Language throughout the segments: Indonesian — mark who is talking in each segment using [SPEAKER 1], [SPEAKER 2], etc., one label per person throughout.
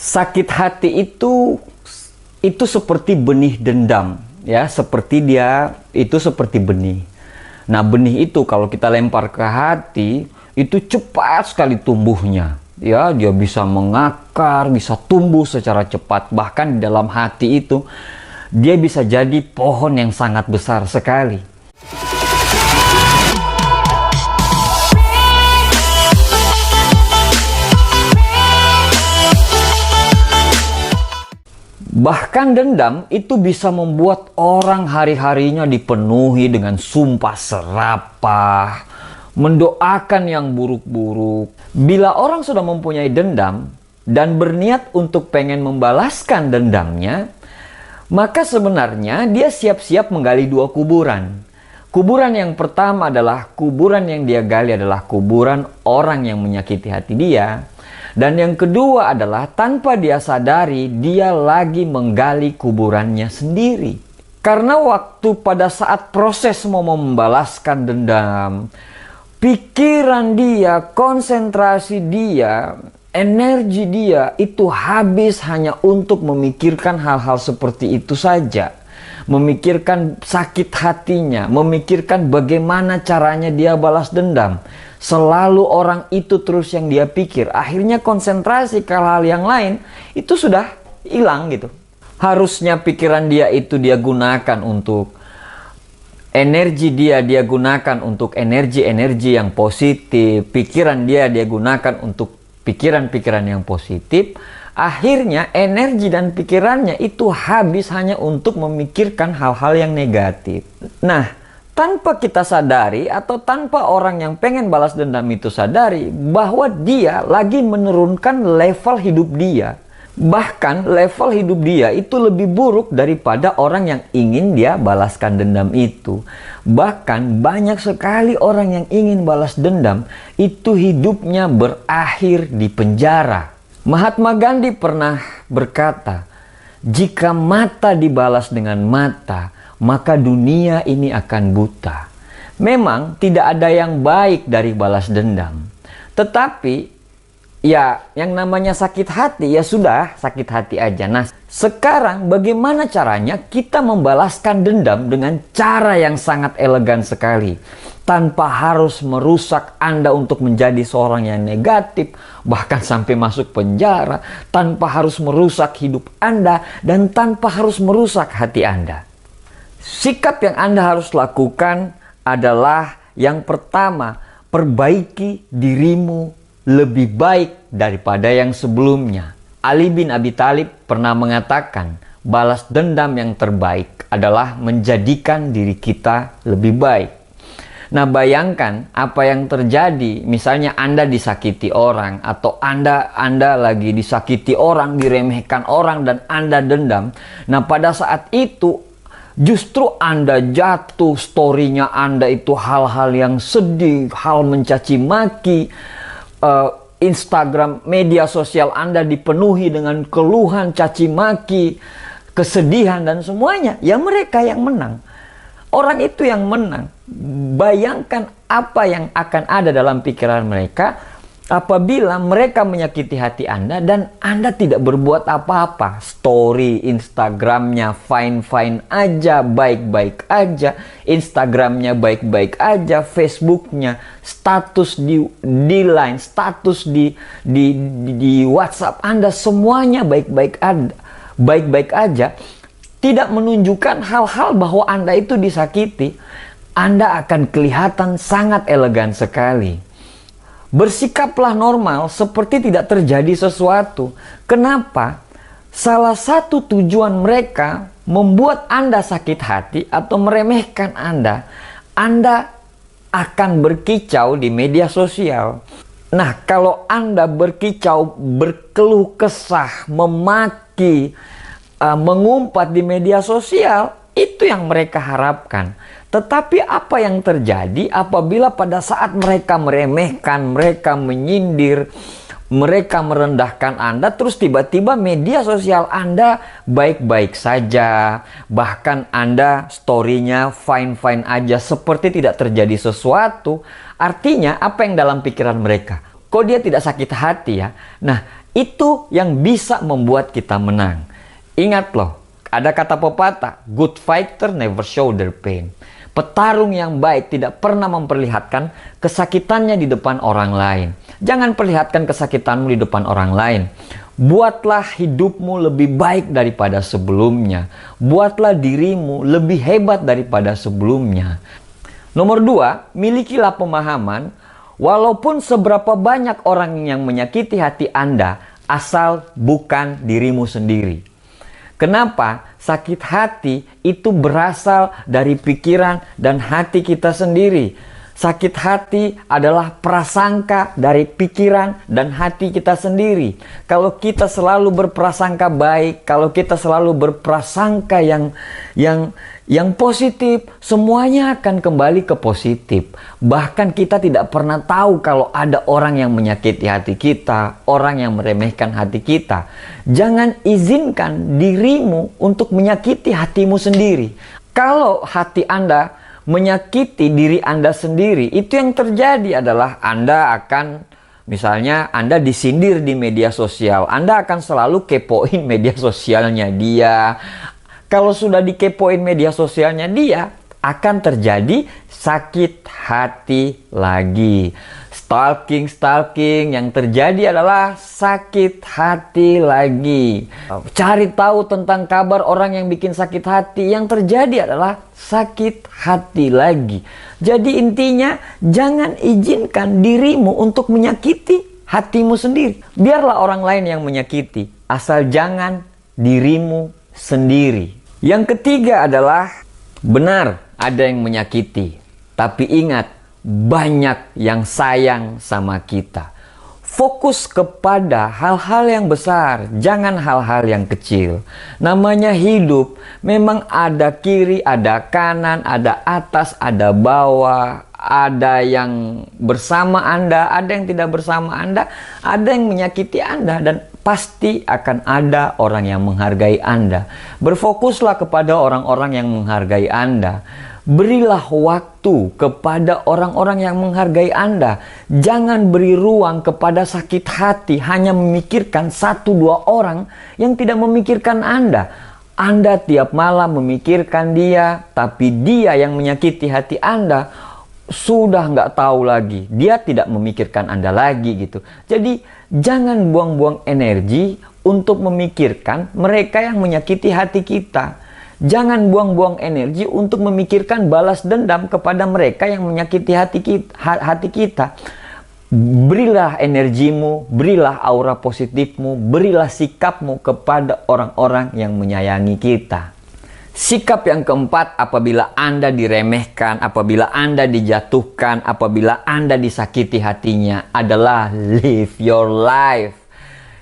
[SPEAKER 1] Sakit hati itu seperti benih dendam, ya, seperti seperti benih. Nah, benih itu kalau kita lempar ke hati, itu cepat sekali tumbuhnya. Ya, dia bisa mengakar, bisa tumbuh secara cepat. Bahkan di dalam hati itu, dia bisa jadi pohon yang sangat besar sekali. Bahkan dendam itu bisa membuat orang hari-harinya dipenuhi dengan sumpah serapah, mendoakan yang buruk-buruk. Bila orang sudah mempunyai dendam dan berniat untuk pengen membalaskan dendamnya, maka sebenarnya dia siap-siap menggali dua kuburan. Kuburan yang pertama adalah kuburan yang dia gali adalah kuburan orang yang menyakiti hati dia. Dan yang kedua adalah tanpa dia sadari, dia lagi menggali kuburannya sendiri. Karena waktu pada saat proses mau membalaskan dendam, pikiran dia, konsentrasi dia, energi dia itu habis hanya untuk memikirkan hal-hal seperti itu saja. Memikirkan sakit hatinya, memikirkan bagaimana caranya dia balas dendam. Selalu orang itu terus yang dia pikir. Akhirnya konsentrasi ke hal-hal yang lain itu sudah hilang gitu. Harusnya pikiran dia itu dia gunakan untuk energi dia gunakan untuk energi-energi yang positif. Pikiran dia gunakan untuk pikiran-pikiran yang positif. Akhirnya energi dan pikirannya itu habis hanya untuk memikirkan hal-hal yang negatif. Nah, tanpa kita sadari atau tanpa orang yang pengen balas dendam itu sadari bahwa dia lagi menurunkan level hidup dia. Bahkan level hidup dia itu lebih buruk daripada orang yang ingin dia balaskan dendam itu. Bahkan banyak sekali orang yang ingin balas dendam itu hidupnya berakhir di penjara. Mahatma Gandhi pernah berkata, "Jika mata dibalas dengan mata, maka dunia ini akan buta." Memang tidak ada yang baik dari balas dendam. Tetapi ya yang namanya sakit hati ya sudah sakit hati aja. Nah, sekarang bagaimana caranya kita membalaskan dendam dengan cara yang sangat elegan sekali. Tanpa harus merusak Anda untuk menjadi seorang yang negatif, bahkan sampai masuk penjara, tanpa harus merusak hidup Anda, dan tanpa harus merusak hati Anda. Sikap yang Anda harus lakukan adalah yang pertama, perbaiki dirimu lebih baik daripada yang sebelumnya. Ali bin Abi Thalib pernah mengatakan, balas dendam yang terbaik adalah menjadikan diri kita lebih baik. Nah, bayangkan apa yang terjadi, misalnya Anda disakiti orang, atau Anda lagi disakiti orang, diremehkan orang, dan Anda dendam. Nah, pada saat itu justru Anda jatuh, story-nya Anda itu hal-hal yang sedih, hal mencaci maki, Instagram, media sosial Anda dipenuhi dengan keluhan, caci maki, kesedihan, dan semuanya. Ya mereka yang menang. Orang itu yang menang. Bayangkan apa yang akan ada dalam pikiran mereka apabila mereka menyakiti hati Anda dan Anda tidak berbuat apa-apa. Story Instagramnya fine-fine aja, baik-baik aja. Instagramnya baik-baik aja. Facebooknya, status di line, status di WhatsApp Anda semuanya baik-baik aja. Tidak menunjukkan hal-hal bahwa Anda itu disakiti. Anda akan kelihatan sangat elegan sekali. Bersikaplah normal seperti tidak terjadi sesuatu. Kenapa? Salah satu tujuan mereka membuat Anda sakit hati atau meremehkan Anda akan berkicau di media sosial. Nah, kalau Anda berkicau, berkeluh kesah, memaki, mengumpat di media sosial, itu yang mereka harapkan. Tetapi apa yang terjadi apabila pada saat mereka meremehkan, mereka menyindir, mereka merendahkan Anda, terus tiba-tiba media sosial Anda baik-baik saja, bahkan Anda story-nya fine-fine aja, seperti tidak terjadi sesuatu. Artinya apa yang dalam pikiran mereka? Kok dia tidak sakit hati ya? Nah, Itu yang bisa membuat kita menang. Ingat loh, ada kata pepatah, good fighter never show their pain. Petarung yang baik tidak pernah memperlihatkan kesakitannya di depan orang lain. Jangan perlihatkan kesakitanmu di depan orang lain. Buatlah hidupmu lebih baik daripada sebelumnya. Buatlah dirimu lebih hebat daripada sebelumnya. Nomor 2, milikilah pemahaman, walaupun seberapa banyak orang yang menyakiti hati Anda, asal bukan dirimu sendiri. Kenapa? Sakit hati itu berasal dari pikiran dan hati kita sendiri. Sakit hati adalah prasangka dari pikiran dan hati kita sendiri. Kalau kita selalu berprasangka baik, kalau kita selalu berprasangka yang positif, semuanya akan kembali ke positif. Bahkan kita tidak pernah tahu kalau ada orang yang menyakiti hati kita, orang yang meremehkan hati kita. Jangan izinkan dirimu untuk menyakiti hatimu sendiri. Kalau hati Anda menyakiti diri Anda sendiri, itu yang terjadi adalah Anda akan, misalnya Anda disindir di media sosial, Anda akan selalu kepoin media sosialnya dia. Kalau sudah dikepoin media sosialnya dia, akan terjadi sakit hati lagi. Stalking yang terjadi adalah sakit hati lagi. Cari tahu tentang kabar orang yang bikin sakit hati, yang terjadi adalah sakit hati lagi. Jadi intinya, jangan izinkan dirimu untuk menyakiti hatimu sendiri. Biarlah orang lain yang menyakiti, asal jangan dirimu sendiri. Yang ketiga adalah, benar ada yang menyakiti, tapi ingat, banyak yang sayang sama kita. Fokus kepada hal-hal yang besar, jangan hal-hal yang kecil. Namanya hidup, memang ada kiri, ada kanan, ada atas, ada bawah, ada yang bersama Anda, ada yang tidak bersama Anda, ada yang menyakiti Anda, dan pasti akan ada orang yang menghargai Anda. Berfokuslah kepada orang-orang yang menghargai Anda. Berilah waktu kepada orang-orang yang menghargai Anda. Jangan beri ruang kepada sakit hati hanya memikirkan 1-2 orang yang tidak memikirkan Anda. Anda tiap malam memikirkan dia, tapi dia yang menyakiti hati Anda sudah nggak tahu lagi. Dia tidak memikirkan Anda lagi gitu. Jadi jangan buang-buang energi untuk memikirkan mereka yang menyakiti hati kita. Jangan buang-buang energi untuk memikirkan balas dendam kepada mereka yang menyakiti hati kita. Berilah energimu, berilah aura positifmu, berilah sikapmu kepada orang-orang yang menyayangi kita. Sikap yang keempat, apabila Anda diremehkan, apabila Anda dijatuhkan, apabila Anda disakiti hatinya, adalah live your life.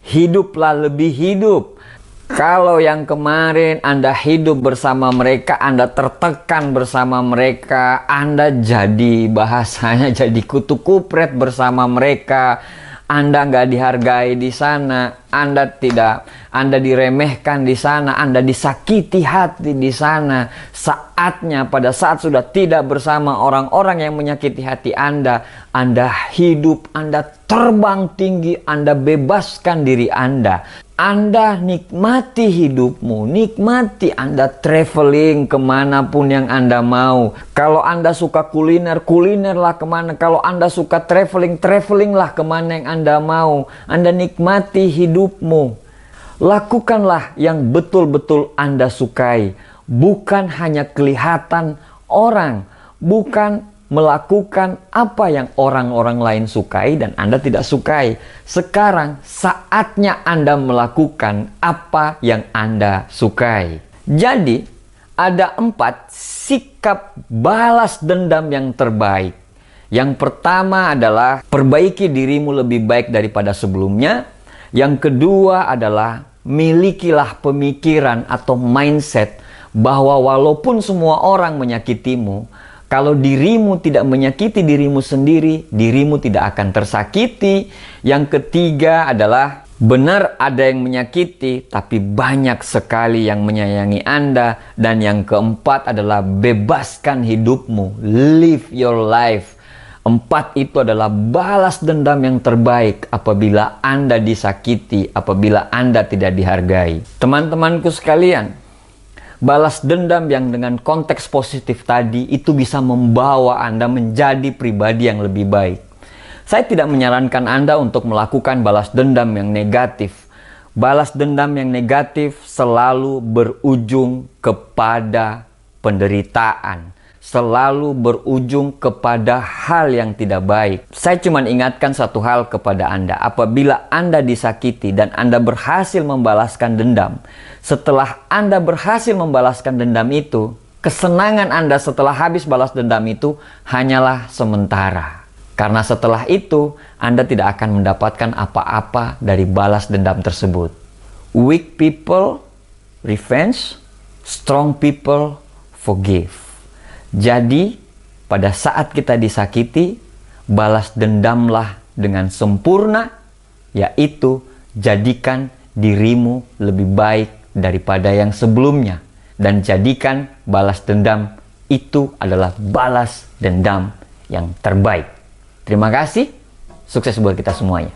[SPEAKER 1] Hiduplah lebih hidup. Kalau yang kemarin Anda hidup bersama mereka, Anda tertekan bersama mereka, Anda jadi bahasanya jadi kutu kupret bersama mereka, Anda nggak dihargai di sana, Anda diremehkan di sana, Anda disakiti hati di sana. Saatnya pada saat sudah tidak bersama orang-orang yang menyakiti hati Anda hidup, Anda terbang tinggi, Anda bebaskan diri Anda. Anda nikmati hidupmu, nikmati Anda traveling kemanapun yang Anda mau. Kalau Anda suka kuliner, kulinerlah kemana. Kalau Anda suka traveling, travelinglah kemana yang Anda mau. Anda nikmati hidupmu. Lakukanlah yang betul-betul Anda sukai. Bukan hanya kelihatan orang, bukan melakukan apa yang orang-orang lain sukai dan Anda tidak sukai. Sekarang saatnya Anda melakukan apa yang Anda sukai. Jadi ada 4 sikap balas dendam yang terbaik. Yang pertama adalah perbaiki dirimu lebih baik daripada sebelumnya. Yang kedua adalah milikilah pemikiran atau mindset bahwa walaupun semua orang menyakitimu, kalau dirimu tidak menyakiti dirimu sendiri, dirimu tidak akan tersakiti. Yang ketiga adalah benar ada yang menyakiti, tapi banyak sekali yang menyayangi Anda. Dan yang keempat adalah bebaskan hidupmu, live your life. 4 itu adalah balas dendam yang terbaik apabila Anda disakiti, apabila Anda tidak dihargai. Teman-temanku sekalian, balas dendam yang dengan konteks positif tadi itu bisa membawa Anda menjadi pribadi yang lebih baik. Saya tidak menyarankan Anda untuk melakukan balas dendam yang negatif. Balas dendam yang negatif selalu berujung kepada penderitaan, selalu berujung kepada hal yang tidak baik. Saya cuma ingatkan satu hal kepada Anda. Apabila Anda disakiti dan Anda berhasil membalaskan dendam, setelah Anda berhasil membalaskan dendam itu, kesenangan Anda setelah habis balas dendam itu hanyalah sementara. Karena setelah itu, Anda tidak akan mendapatkan apa-apa dari balas dendam tersebut. Weak people revenge, strong people forgive. Jadi, pada saat kita disakiti, balas dendamlah dengan sempurna, yaitu jadikan dirimu lebih baik daripada yang sebelumnya. Dan jadikan balas dendam itu adalah balas dendam yang terbaik. Terima kasih, sukses buat kita semuanya.